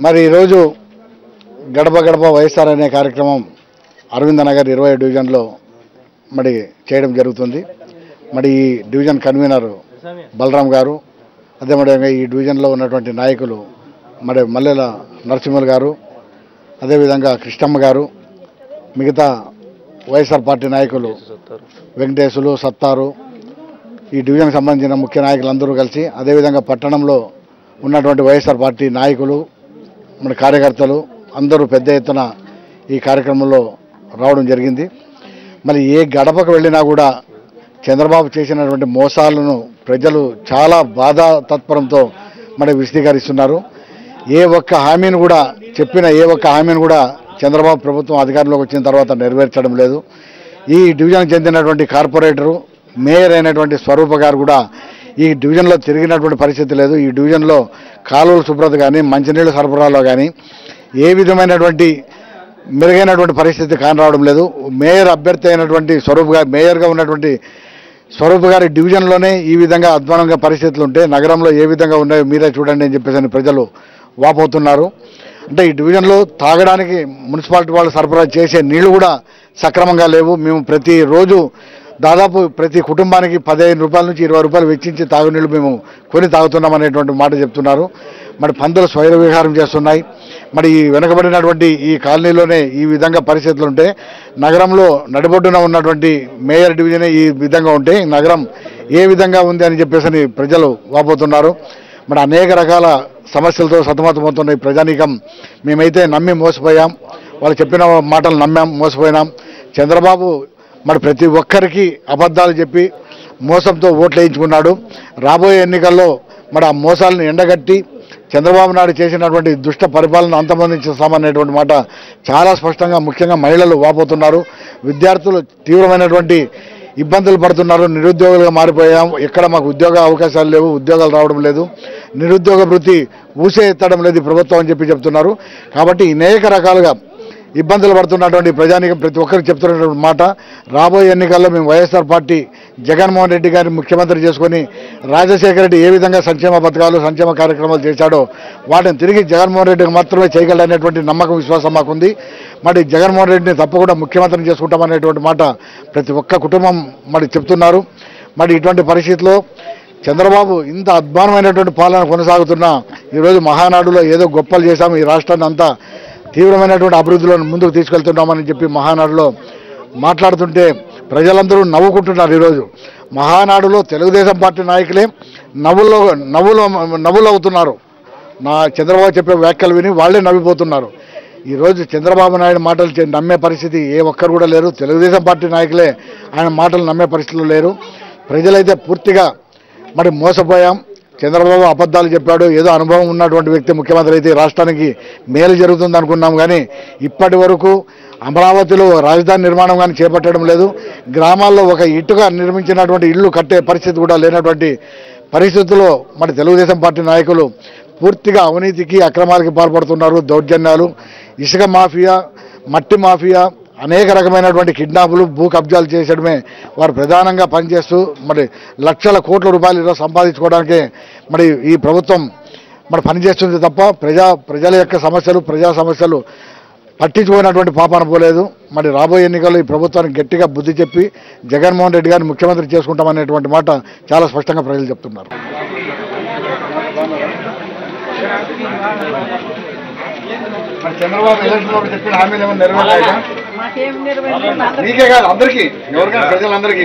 మరి ఈరోజు గడప గడప వైఎస్ఆర్ అనే కార్యక్రమం అరవింద నగర్ 20 డివిజన్లో మరి చేయడం జరుగుతుంది. మరి ఈ డివిజన్ కన్వీనర్ బలరాం గారు, అదేవిధంగా ఈ డివిజన్లో ఉన్నటువంటి నాయకులు మరి మల్లెల నరసింహులు గారు, అదేవిధంగా కృష్ణమ్మ గారు, మిగతా వైఎస్ఆర్ పార్టీ నాయకులు వెంకటేశులు, సత్తారు, ఈ డివిజన్కి సంబంధించిన ముఖ్య నాయకులందరూ కలిసి, అదేవిధంగా పట్టణంలో ఉన్నటువంటి వైఎస్ఆర్ పార్టీ నాయకులు మన కార్యకర్తలు అందరూ పెద్ద ఎత్తున ఈ కార్యక్రమంలో రావడం జరిగింది. మరి ఏ గడపకు వెళ్ళినా కూడా చంద్రబాబు చేసినటువంటి మోసాలను ప్రజలు చాలా బాధా తత్పరంతో మరి విశదీకరిస్తున్నారు. ఏ ఒక్క హామీని కూడా చంద్రబాబు ప్రభుత్వం అధికారంలోకి వచ్చిన తర్వాత నెరవేర్చడం లేదు. ఈ డివిజన్కి చెందినటువంటి కార్పొరేటరు మేయర్ అయినటువంటి స్వరూప గారు కూడా ఈ డివిజన్లో తిరిగినటువంటి పరిస్థితి లేదు. ఈ డివిజన్లో కాలువల శుభ్రత కానీ, మంచినీళ్ళ సరఫరాలో కానీ ఏ విధమైనటువంటి మెరుగైనటువంటి పరిస్థితి కానరావడం లేదు. మేయర్ అభ్యర్థి అయినటువంటి మేయర్గా ఉన్నటువంటి స్వరూప్ గారి డివిజన్లోనే ఈ విధంగా అధ్వానంగా పరిస్థితులు ఉంటే నగరంలో ఏ విధంగా ఉన్నాయో మీరే చూడండి అని చెప్పేసి ప్రజలు వాపోతున్నారు. అంటే ఈ డివిజన్లో తాగడానికి మున్సిపాలిటీ వాళ్ళు సరఫరా చేసే నీళ్లు కూడా సక్రమంగా లేవు. మేము ప్రతిరోజు దాదాపు ప్రతి కుటుంబానికి 15 రూపాయల నుంచి 20 రూపాయలు వెచ్చించి తాగునీళ్ళు మేము కొని తాగుతున్నాం అనేటువంటి మాట చెప్తున్నారు. మరి పందులు స్వైర విహారం చేస్తున్నాయి. మరి ఈ వెనుకబడినటువంటి ఈ కాలనీలోనే ఈ విధంగా పరిస్థితులు ఉంటే నగరంలో నడిబొడ్డున ఉన్నటువంటి మేయర్ డివిజనే ఈ విధంగా ఉంటే నగరం ఏ విధంగా ఉంది అని చెప్పేసి ప్రజలు వాపోతున్నారు. మరి అనేక రకాల సమస్యలతో సతమతమవుతున్న ఈ ప్రజానీకం మేమైతే నమ్మి మోసపోయాం. వాళ్ళు చెప్పిన మాటలు నమ్మాం, మోసపోయినాం. చంద్రబాబు మరి ప్రతి ఒక్కరికి అబద్ధాలు చెప్పి మోసంతో ఓట్లు వేయించుకున్నాడు. రాబోయే ఎన్నికల్లో మరి ఆ మోసాలను ఎండగట్టి చంద్రబాబు నాయుడు చేసినటువంటి దుష్ట పరిపాలన అంతమొందించామనేటువంటి మాట చాలా స్పష్టంగా ముఖ్యంగా మహిళలు వాపోతున్నారు. విద్యార్థులు తీవ్రమైనటువంటి ఇబ్బందులు పడుతున్నారు. నిరుద్యోగులుగా మారిపోయాం. ఎక్కడ మాకు ఉద్యోగ అవకాశాలు లేవు, ఉద్యోగాలు రావడం లేదు, నిరుద్యోగ వృత్తి ఊసే ఎత్తడం లేదు ప్రభుత్వం అని చెప్తున్నారు. కాబట్టి అనేక రకాలుగా ఇబ్బందులు పడుతున్నటువంటి ప్రజానీకం ప్రతి ఒక్కరికి చెప్తున్నటువంటి మాట, రాబోయే ఎన్నికల్లో మేము వైఎస్ఆర్ పార్టీ జగన్మోహన్ రెడ్డి గారిని ముఖ్యమంత్రి చేసుకొని రాజశేఖర రెడ్డి ఏ విధంగా సంక్షేమ పథకాలు సంక్షేమ కార్యక్రమాలు చేశాడో వాటిని తిరిగి జగన్మోహన్ రెడ్డికి మాత్రమే చేయగలనేటువంటి నమ్మకం, విశ్వాసం మాకుంది. మరి జగన్మోహన్ రెడ్డిని తప్పకుండా ముఖ్యమంత్రిని చేసుకుంటామనేటువంటి మాట ప్రతి ఒక్క కుటుంబం మరి చెప్తున్నారు. మరి ఇటువంటి పరిస్థితుల్లో చంద్రబాబు ఇంత అద్భుతమైనటువంటి పాలన కొనసాగుతున్నా ఈరోజు మహానాడులో ఏదో గొప్పలు చేశాము, ఈ రాష్ట్రాన్ని అంతా తీవ్రమైనటువంటి అభివృద్ధిలో ముందుకు తీసుకెళ్తున్నామని చెప్పి మహానాడులో మాట్లాడుతుంటే ప్రజలందరూ నవ్వుకుంటున్నారు. ఈరోజు మహానాడులో తెలుగుదేశం పార్టీ నాయకులే నవ్వులు అవుతున్నారు. చంద్రబాబు చెప్పే వ్యాఖ్యలు విని వాళ్లే నవ్విపోతున్నారు. ఈరోజు చంద్రబాబు నాయుడు మాటలు నమ్మే పరిస్థితి ఏ ఒక్కరు కూడా లేరు. తెలుగుదేశం పార్టీ నాయకులే ఆయన మాటలు నమ్మే పరిస్థితులు లేరు. ప్రజలైతే పూర్తిగా మరి మోసపోయాం. చంద్రబాబు అబద్ధాలు చెప్పాడు. ఏదో అనుభవం ఉన్నటువంటి వ్యక్తి ముఖ్యమంత్రి అయితే రాష్ట్రానికి మేలు జరుగుతుంది అనుకున్నాం. కానీ ఇప్పటి వరకు అమరావతిలో రాజధాని నిర్మాణం కానీ చేపట్టడం లేదు. గ్రామాల్లో ఒక ఇటుగా నిర్మించినటువంటి ఇల్లు కట్టే పరిస్థితి కూడా లేనటువంటి పరిస్థితుల్లో మరి తెలుగుదేశం పార్టీ నాయకులు పూర్తిగా అవినీతికి అక్రమాలకి పాల్పడుతున్నారు. దౌర్జన్యాలు, ఇసుక మాఫియా, మట్టి మాఫియా, అనేక రకమైనటువంటి కిడ్నాపులు, భూ కబ్జాలు చేసడమే వారు ప్రధానంగా పనిచేస్తూ మరి లక్షల కోట్ల రూపాయలు ఈరోజు సంపాదించుకోవడానికే మరి ఈ ప్రభుత్వం మరి పనిచేస్తుంది తప్ప ప్రజల యొక్క సమస్యలు, ప్రజా సమస్యలు పట్టించుకున్నటువంటి పాపాన పోలేదు. మరి రాబోయే ఎన్నికల్లో ఈ ప్రభుత్వానికి గట్టిగా బుద్ధి చెప్పి జగన్మోహన్ రెడ్డి గారిని ముఖ్యమంత్రి చేసుకుంటామనేటువంటి మాట చాలా స్పష్టంగా ప్రజలు చెప్తున్నారు. చంద్రబాబు ఎలక్షన్ చెప్పిన హామీలు ఏమైనా నెరవేరాయా? నీకే కాదు అందరికీ, ఎవరికైనా ప్రజలందరికీ